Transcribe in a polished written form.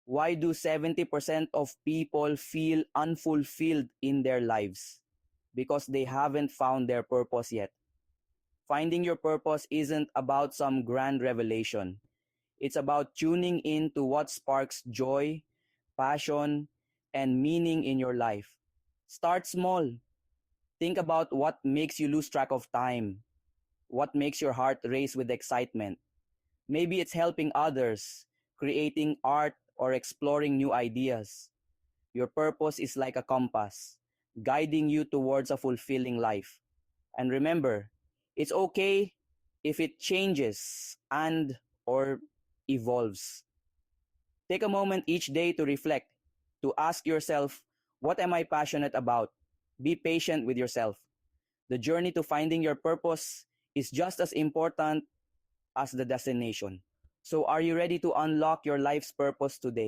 Why do 70% of people feel unfulfilled in their lives? Because they haven't found their purpose yet. Finding your purpose isn't about some grand revelation. It's about tuning in to what sparks joy, passion, and meaning in your life. Start small. Think about what makes you lose track of time, what makes your heart race with excitement. Maybe it's helping others, creating art, or exploring new ideas. Your purpose is like a compass, guiding you towards a fulfilling life. And remember, it's okay if it changes and or evolves. Take a moment each day to reflect, to ask yourself, what am I passionate about? Be patient with yourself. The journey to finding your purpose is just as important as the destination. So are you ready to unlock your life's purpose today?